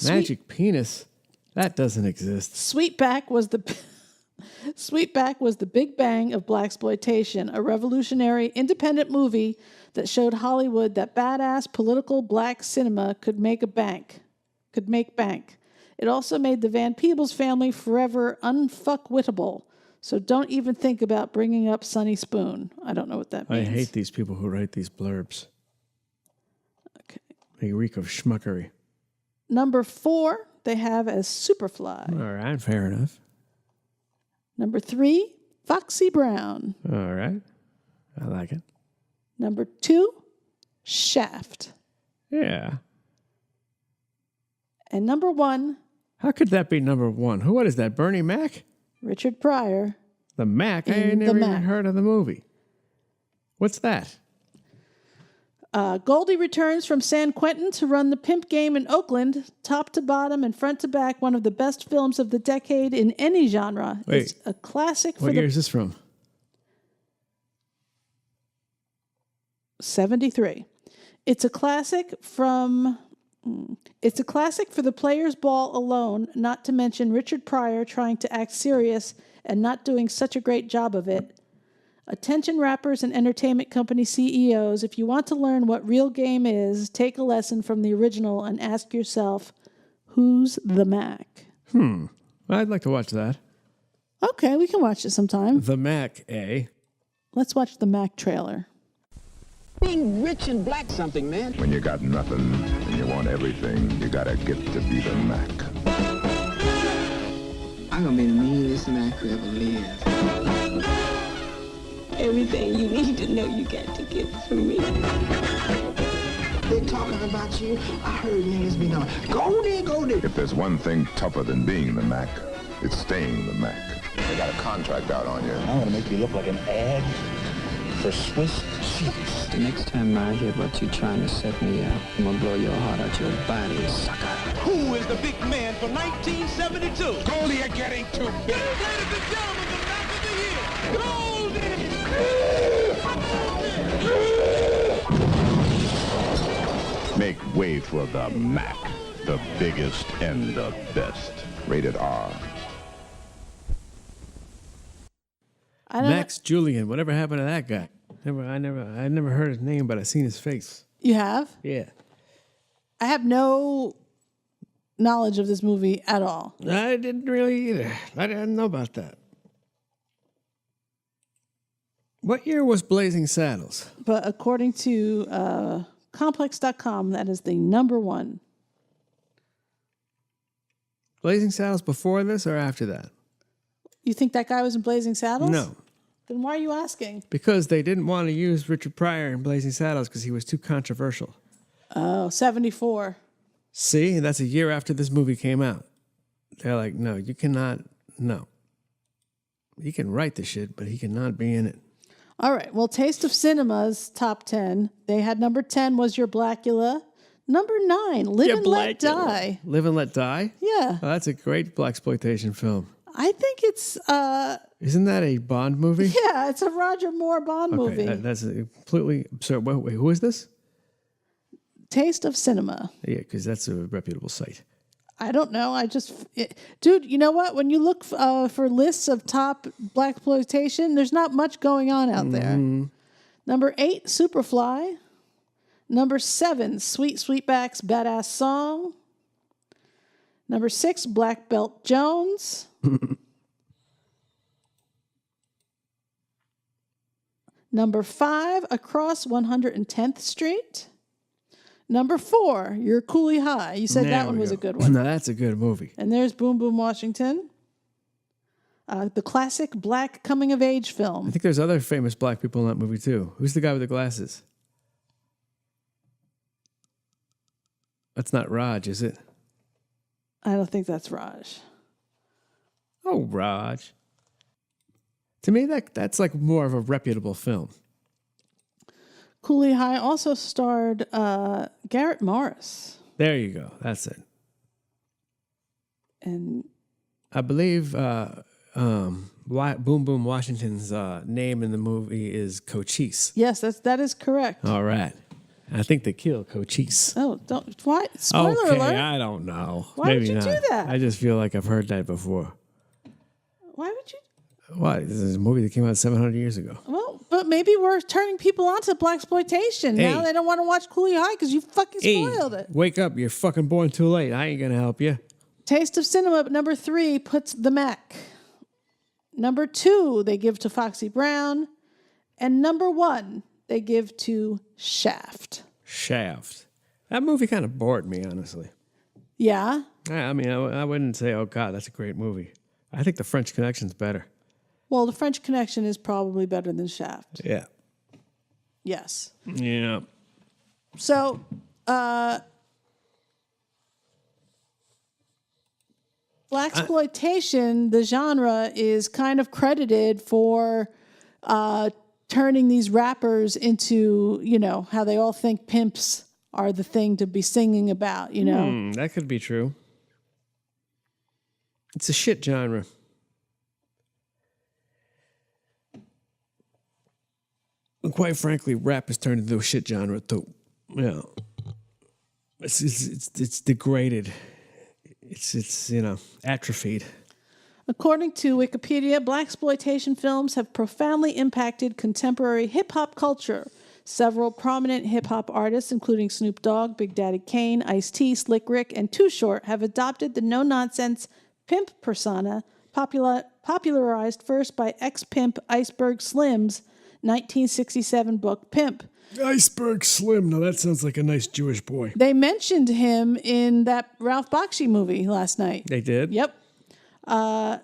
Magic penis? That doesn't exist. Sweetback was the Big Bang of Blaxploitation, a revolutionary independent movie that showed Hollywood that badass political black cinema could make bank. It also made the Van Peebles family forever unfuckwittable. So don't even think about bringing up Sonny Spoon. I don't know what that means. I hate these people who write these blurbs. Okay. They reek of schmuckery. Number 4, they have as Superfly. All right, fair enough. Number 3, Foxy Brown. All right. I like it. Number 2, Shaft. Yeah. And number 1, How could that be number 1? What is that, Bernie Mac? Richard Pryor. The Mac? I In ain't never The even Mac. heard of the movie. What's that? Goldie returns from San Quentin to run the pimp game in Oakland, top to bottom and front to back, one of the best films of the decade in any genre. Wait. It's a classic for What the... year is this from? 73. It's a classic for the player's ball alone, not to mention Richard Pryor trying to act serious and not doing such a great job of it. Attention rappers and entertainment company CEOs, if you want to learn what real game is, take a lesson from the original and ask yourself, who's the Mac? I'd like to watch that. Okay, we can watch it sometime. The Mac, eh? Let's watch the Mac trailer. being rich and black something, man. When you got nothing and you want everything, you gotta get to be the Mac. I'm gonna be the meanest Mac who ever lived. Everything you need to know, you got to get from me. They talking about you. I heard niggas be going, go there, go there. If there's one thing tougher than being the Mac, it's staying the Mac. They got a contract out on you. I'm gonna make you look like an ad for Swiss cheese. The next time I hear about you trying to set me up, I'm gonna blow your heart out your body, sucker. Who is the big man for 1972? Goldie, you're getting too big. Ladies and gentlemen, the Mac of the year, Goldie! Make way for the Mac, the biggest and the best. Rated R. Max Julian, whatever happened to that guy? I never heard his name, but I seen his face. You have? Yeah. I have no knowledge of this movie at all. I didn't really either. I didn't know about that. What year was Blazing Saddles? But according to complex.com, that is the number one. Blazing Saddles before this or after that? You think that guy was in Blazing Saddles? No. Then why are you asking? Because they didn't want to use Richard Pryor in Blazing Saddles because he was too controversial. Oh, 74. See, that's a year after this movie came out. They're like, no, you cannot, no. He can write the shit, but he cannot be in it. All right. Well, Taste of Cinema's top 10. They had number 10 was Your Blackula. Number 9, Live and Let Die. Live and Let Die? Yeah. Oh, that's a great Blaxploitation film. I think it's... Isn't that a Bond movie? Yeah, it's a Roger Moore Bond movie. That's a completely absurd. Wait, who is this? Taste of Cinema. Yeah, because that's a reputable site. I don't know. Dude, you know what? When you look for lists of top Blaxploitation, there's not much going on out there. Number 8, Superfly. Number 7, Sweet Sweetback's Badass Song. Number 6, Black Belt Jones. Number 5, Across 110th Street. Number 4, Your Coolie High. You said that one was a good one. No, that's a good movie. And there's Boom Boom Washington. The classic black coming-of-age film. I think there's other famous black people in that movie, too. Who's the guy with the glasses? That's not Raj, is it? I don't think that's Raj. Oh, Raj. To me, that's like more of a reputable film. Coolie High also starred Garrett Morris. There you go. That's it. And I believe Boom Boom Washington's name in the movie is Cochise. Yes, that is correct. All right. I think they killed Cochise. Oh, don't. Why? Spoiler okay, alert. I don't know. Why Maybe would you not. do that? I just feel like I've heard that before. Why would you? Why? This is a movie that came out 700 years ago. Well, but maybe we're turning people on to Blaxploitation. Hey. Now they don't want to watch Coolie High because you fucking spoiled it. Wake up. You're fucking born too late. I ain't going to help you. Taste of Cinema, number 3, puts the Mac. Number 2, they give to Foxy Brown. And number 1, they give to Shaft. Shaft. That movie kind of bored me, honestly. Yeah? I mean, I wouldn't say, oh, God, that's a great movie. I think The French Connection's better. Well, The French Connection is probably better than Shaft. Yeah. Yes. Yeah. So, Blaxploitation, the genre, is kind of credited for turning these rappers into, how they all think pimps are the thing to be singing about, That could be true. It's a shit genre. And quite frankly, rap has turned into a shit genre too. It's degraded. It's atrophied. According to Wikipedia, Blaxploitation films have profoundly impacted contemporary hip-hop culture. Several prominent hip-hop artists, including Snoop Dogg, Big Daddy Kane, Ice-T, Slick Rick, and Too Short, have adopted the no-nonsense pimp persona, popularized first by ex-pimp Iceberg Slims, 1967 book Pimp. Iceberg Slim. Now that sounds like a nice Jewish boy. They mentioned him in that Ralph Bakshi movie last night. They did? Yep. And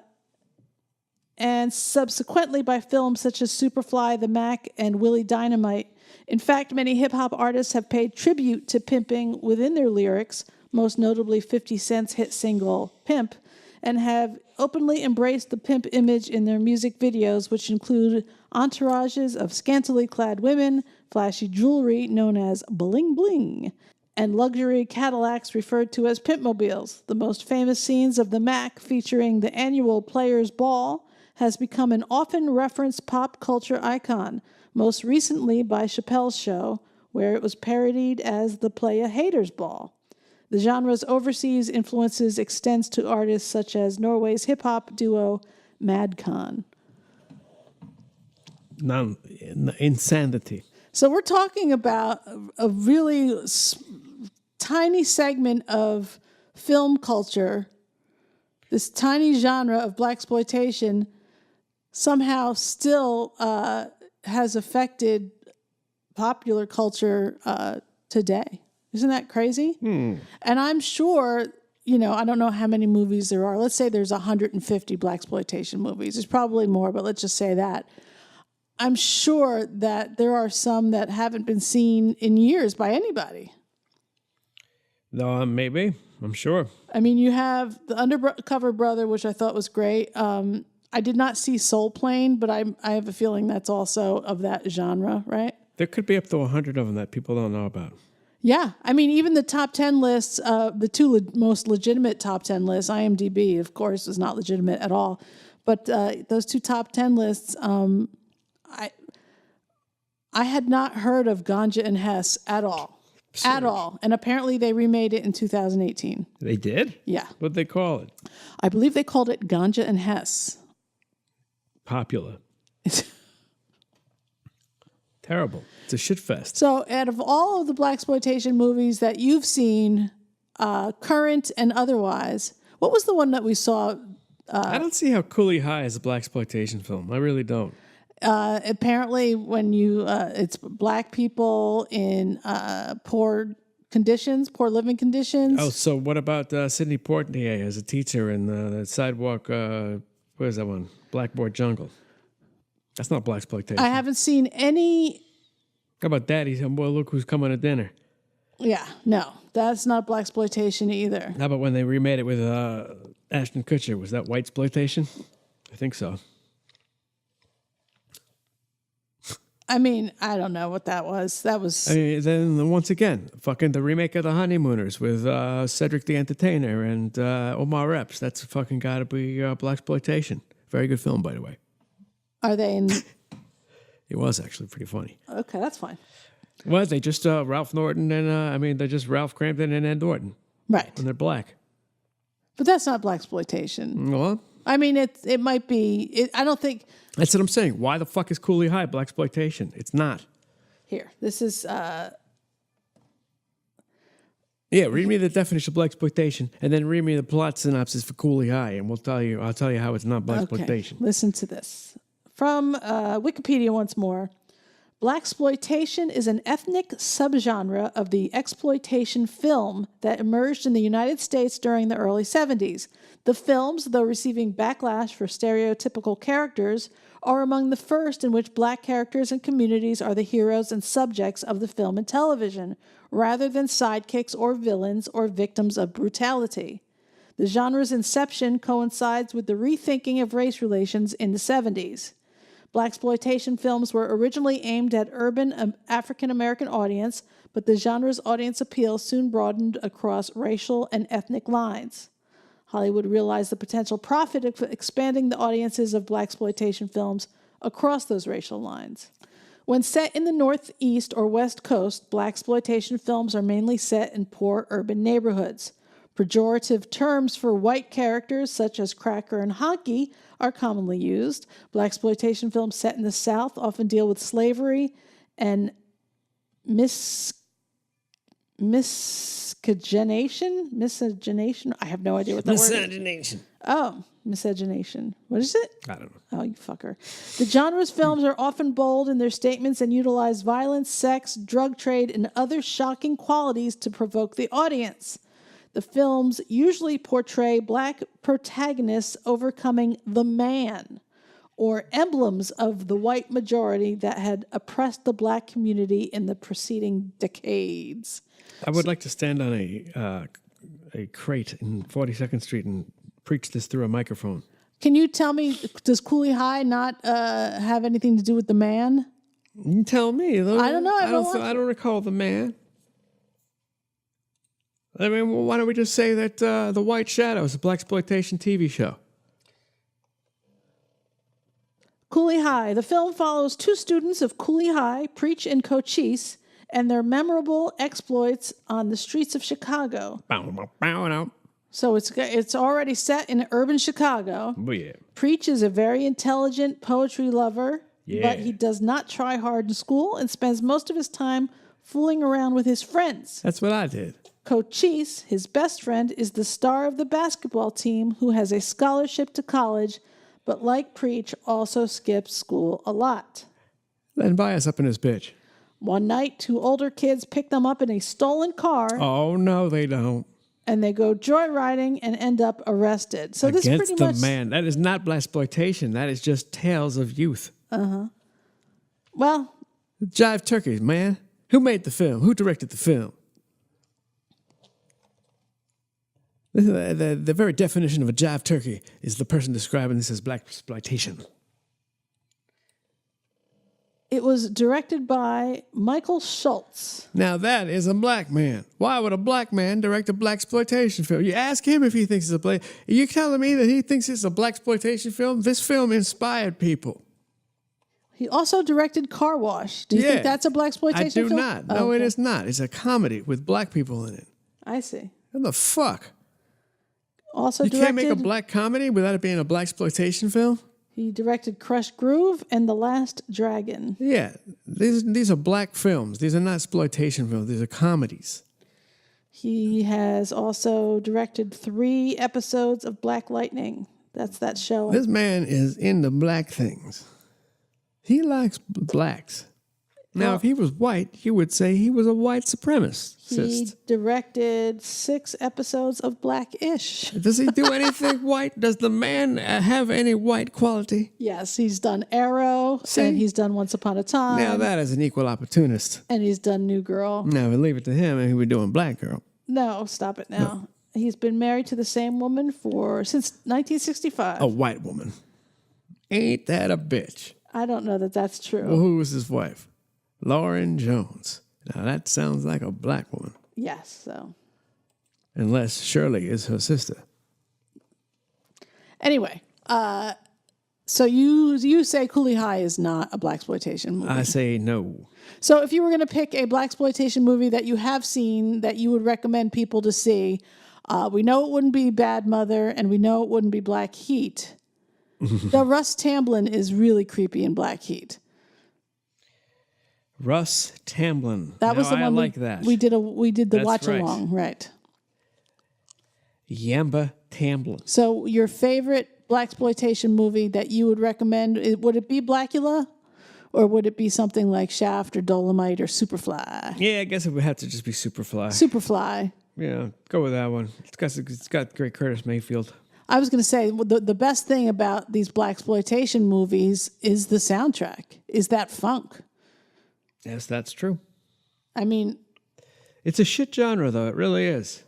subsequently by films such as Superfly, The Mack, and Willie Dynamite. In fact, many hip-hop artists have paid tribute to pimping within their lyrics, most notably 50 Cent's hit single, Pimp, and have openly embraced the pimp image in their music videos, which include entourages of scantily clad women, flashy jewelry known as bling bling, and luxury Cadillacs referred to as pimpmobiles. The most famous scenes of the MACK, featuring the annual Players' Ball, has become an often referenced pop culture icon, most recently by Chappelle's Show, where it was parodied as the Playa Haters Ball. The genre's overseas influences extends to artists such as Norway's hip-hop duo Madcon. Insanity. So we're talking about a really tiny segment of film culture, this tiny genre of blaxploitation somehow still has affected popular culture today. Isn't that crazy? And I'm sure, I don't know how many movies there are. Let's say there's 150 blaxploitation movies. There's probably more, but let's just say that. I'm sure that there are some that haven't been seen in years by anybody. No, maybe. I'm sure. I mean, you have The Undercover Brother, which I thought was great. I did not see Soul Plane, but I have a feeling that's also of that genre, right? There could be up to 100 of them that people don't know about. Yeah. I mean, even the top 10 lists, the two most legitimate top 10 lists, IMDb, of course, is not legitimate at all. But those two top 10 lists, I had not heard of Ganja and Hess at all. Seriously? At all. And apparently they remade it in 2018. They did? Yeah. What'd they call it? I believe they called it Ganja and Hess. Popular. Terrible. It's a shit fest. So out of all of the blaxploitation movies that you've seen, current and otherwise, what was the one that we saw? I don't see how Coolie High is a blaxploitation film. I really don't. Apparently, when it's black people in poor living conditions. Oh, so what about Sidney Poitier as a teacher in the sidewalk? What is that one? Blackboard Jungle. That's not blaxploitation. I haven't seen any. How about Daddy? Well, look who's coming to dinner. Yeah, no, that's not blaxploitation either. How about when they remade it with Ashton Kutcher? Was that whitesploitation? I think so. I mean, I don't know what that was. That was. I mean, then once again, fucking the remake of The Honeymooners with Cedric the Entertainer and Omar Epps. That's fucking got to be blaxploitation. Very good film, by the way. Are they in? It was actually pretty funny. Okay, that's fine. Well, they just Ralph Norton and they're just Ralph Crampton and Ed Norton. Right. And they're black. But that's not blaxploitation. Well, I mean, it might be. I don't think. That's what I'm saying. Why the fuck is Coolie High blaxploitation? It's not. Here, this is. Yeah, read me the definition of blaxploitation, and then read me the plot synopsis for Coolie High, and I'll tell you how it's not blaxploitation. Okay, listen to this from Wikipedia once more. Blaxploitation is an ethnic subgenre of the exploitation film that emerged in the United States during the early 70s. The films, though receiving backlash for stereotypical characters, are among the first in which black characters and communities are the heroes and subjects of the film and television, rather than sidekicks or villains or victims of brutality. The genre's inception coincides with the rethinking of race relations in the 70s. Blaxploitation films were originally aimed at urban African-American audience, but the genre's audience appeal soon broadened across racial and ethnic lines. Hollywood realized the potential profit of expanding the audiences of blaxploitation films across those racial lines. When set in the Northeast or West Coast, blaxploitation films are mainly set in poor urban neighborhoods. Pejorative terms for white characters such as cracker and honky are commonly used. Blaxploitation films set in the South often deal with slavery and Miscegenation? I have no idea what that word is. Miscegenation. Oh, miscegenation. What is it? I don't know. Oh, you fucker. The genre's films are often bold in their statements and utilize violence, sex, drug trade, and other shocking qualities to provoke the audience. The films usually portray black protagonists overcoming the man, or emblems of the white majority that had oppressed the black community in the preceding decades. I would like to stand on a crate in 42nd Street and preach this through a microphone. Can you tell me, does Cooley High not have anything to do with the man? You tell me. I don't know. I don't recall the man. I mean, well, why don't we just say that The White Shadow is a Blaxploitation TV show? Cooley High. The film follows two students of Cooley High, Preach and Cochise, and their memorable exploits on the streets of Chicago. So it's already set in urban Chicago. Oh, yeah. Preach is a very intelligent poetry lover, but he does not try hard in school and spends most of his time fooling around with his friends. That's what I did. Cochise, his best friend, is the star of the basketball team who has a scholarship to college, but like Preach, also skips school a lot. Then buy us up in his bitch. One night, two older kids pick them up in a stolen car. Oh, no, they don't. And they go joyriding and end up arrested. So this Against pretty much the man. That is not Blaxploitation. That is just tales of youth. Well, Jive Turkeys, man. Who made the film? Who directed the film? The very definition of a jive turkey is the person describing this as Blaxploitation. It was directed by Michael Schultz. Now that is a black man. Why would a black man direct a Blaxploitation film? You ask him if he thinks it's a play. Are you telling me that he thinks it's a Blaxploitation film? This film inspired people. He also directed Car Wash. Do you think that's a Blaxploitation film? I do not. No, it is not. It's a comedy with black people in it. I see. What the fuck? Also you directed, can't make a black comedy without it being a Blaxploitation film? He directed Crush Groove and The Last Dragon. Yeah, these are black films. These are not exploitation films. These are comedies. He has also directed 3 episodes of Black Lightning. That's that show. This man is into black things. He likes blacks. Now, if he was white, you would say he was a white supremacist. He directed 6 episodes of Black-ish. Does he do anything white? Does the man have any white quality? Yes, he's done Arrow, and he's done Once Upon a Time. Now that is an equal opportunist. And he's done New Girl. Now we leave it to him, and he would doing Black Girl. No, stop it now. No. He's been married to the same woman since 1965. A white woman. Ain't that a bitch? I don't know that that's true. Well, who was his wife? Lauren Jones. Now that sounds like a black woman. Yes, so. Unless Shirley is her sister. Anyway, so you say Cooley High is not a Blaxploitation movie. I say no. So if you were going to pick a Blaxploitation movie that you have seen that you would recommend people to see, we know it wouldn't be Bad Mother and we know it wouldn't be Black Heat. The Russ Tamblyn is really creepy in Black Heat. Russ Tamblyn. That was the one like that. We did the Watchalong, right? Yamba Tamblyn. So your favorite Blaxploitation movie that you would recommend, would it be Blackula? Or would it be something like Shaft or Dolomite or Superfly? Yeah, I guess it would have to just be Superfly. Superfly. Yeah, go with that one. It's got great Curtis Mayfield. I was going to say, the best thing about these Blaxploitation movies is the soundtrack, is that funk. Yes, that's true. I mean... It's a shit genre, though. It really is.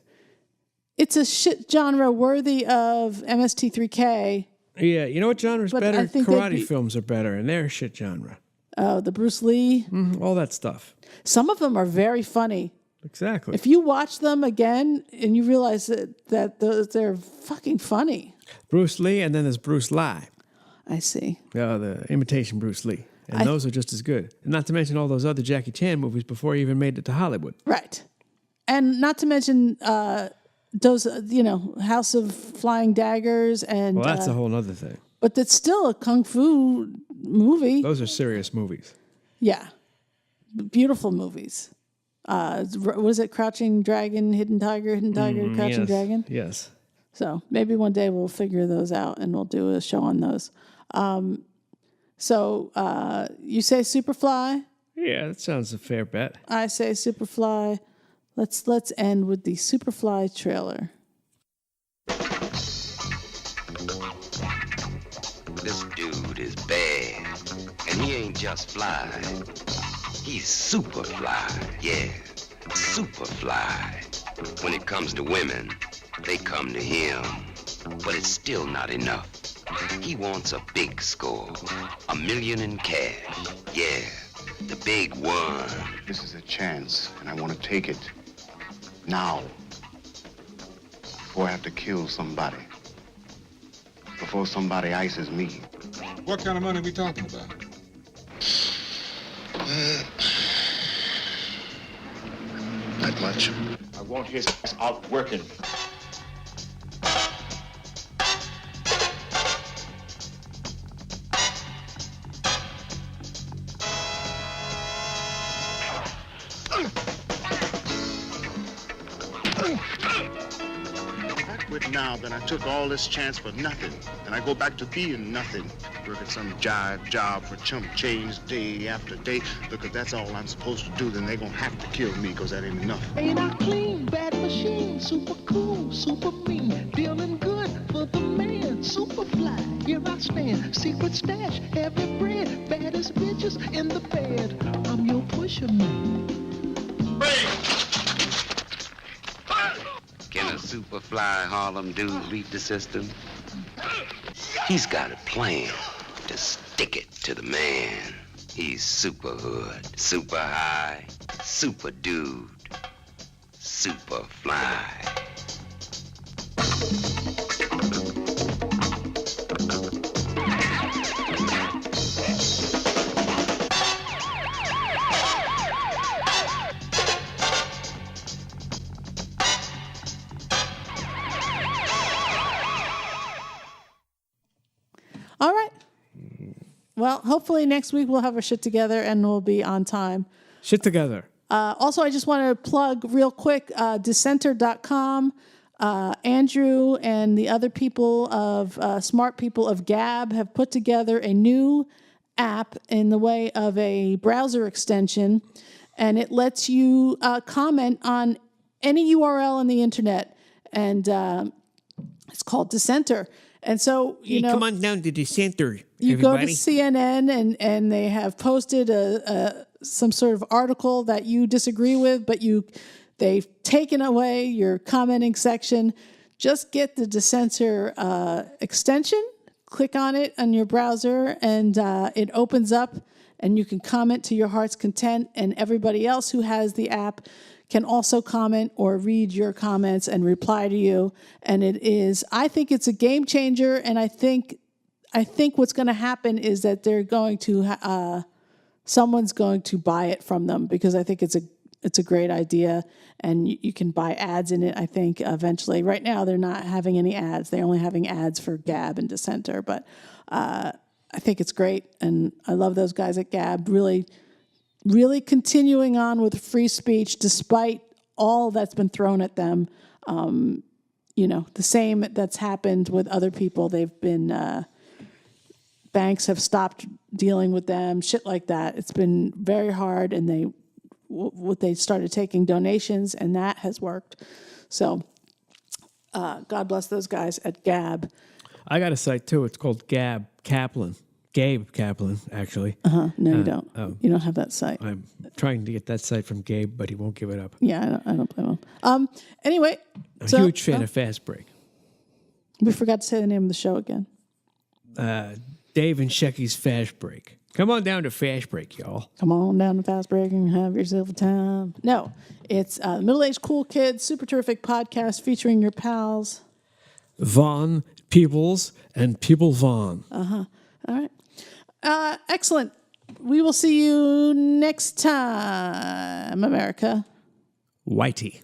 It's a shit genre worthy of MST3K. Yeah, you know what genre's better? Karate films are better, and they're shit genre. Oh, the Bruce Lee? All that stuff. Some of them are very funny. Exactly. If you watch them again and you realize that they're fucking funny. Bruce Lee, and then there's Bruce Lee. I see. The imitation Bruce Lee. And those are just as good. And not to mention all those other Jackie Chan movies before he even made it to Hollywood. Right. And not to mention those, House of Flying Daggers and... Well, that's a whole other thing. But it's still a kung fu movie. Those are serious movies. Yeah. Beautiful movies. What is it? Crouching Dragon, Hidden Tiger, Crouching yes, Dragon? Yes. So maybe one day we'll figure those out and we'll do a show on those. So you say Superfly? Yeah, that sounds a fair bet. I say Superfly. Let's end with the Superfly trailer. This dude is bad, and he ain't just fly. He's super fly, yeah, super fly. When it comes to women, they come to him, but it's still not enough. He wants a big score, $1 million in cash, yeah, the big one. This is a chance, and I want to take it now, before I have to kill somebody, before somebody ices me. What kind of money are we talking about? Not much. I want his ass out working. If I quit now, then I took all this chance for nothing. And I go back to being nothing. Working some jive job for chump change day after day. Because that's all I'm supposed to do, then they're gonna have to kill me, because that ain't enough. Ain't I clean, bad machine, super cool, super mean, dealing good for the man, super fly. Here I stand, secret stash, heavy bread, baddest bitches in the bed. I'm your pusher man. Can a super fly Harlem dude beat the system? He's got a plan to stick it to the man. He's super hood, super high, super dude, super fly. All right. Well, hopefully next week we'll have our shit together and we'll be on time. Shit together. Also, I just want to plug real quick, dissenter.com. Andrew and the other people of smart people of Gab have put together a new app in the way of a browser extension, and it lets you comment on any URL on the internet, and it's called Dissenter. And so, you know, come on down to the center, you everybody. go to CNN and they have posted some sort of article that you disagree with, but they've taken away your commenting section. Just get the Dissenter extension, click on it on your browser, and it opens up, and you can comment to your heart's content, and everybody else who has the app can also comment or read your comments and reply to you. And I think it's a game changer, and I think what's going to happen is that they're going to, someone's going to buy it from them, because I think it's a great idea, and you can buy ads in it, I think, eventually. Right now, they're not having any ads. They're only having ads for Gab and Dissenter, but I think it's great, and I love those guys at Gab, really continuing on with free speech despite all that's been thrown at them. You know, the same that's happened with other people. They've been, banks have stopped dealing with them, shit like that. It's been very hard, and they started taking donations, and that has worked. So God bless those guys at Gab. I got a site too. It's called Gabe Kaplan, actually. No, you don't. You don't have that site. I'm trying to get that site from Gabe, but he won't give it up. Yeah, I don't blame him. Anyway. I'm a huge fan of Fast Break. We forgot to say the name of the show again. Dave and Shecky's Fast Break. Come on down to Fast Break, y'all. Come on down to Fast Break and have yourself a time. No, it's Middle-Aged Cool Kids, super terrific podcast featuring your pals. Vaughn, Peoples, and People Vaughn. All right. Excellent. We will see you next time, America. Whitey.